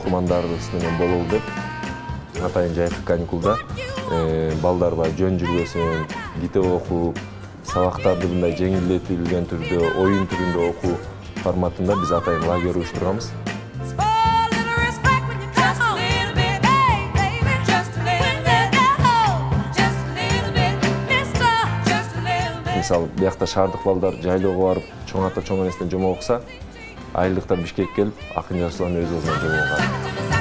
окумандарыбыз менен бололу деп атайын жайкы каникулда балдарга жөн жүрбөсүн, китеп окуу, сабактарды мындай жеңилдетилген түрдө, оюн түрүндө окуу форматында биз атайын лагерь уюштурганбыз. Мисалы, биякта шаардык балдар жайлоого барып, чоң ата чоң энесинен жомо окуса, айылдыктар Бишкекке келип, акын жашылан өз өзүнөн жомо окуган.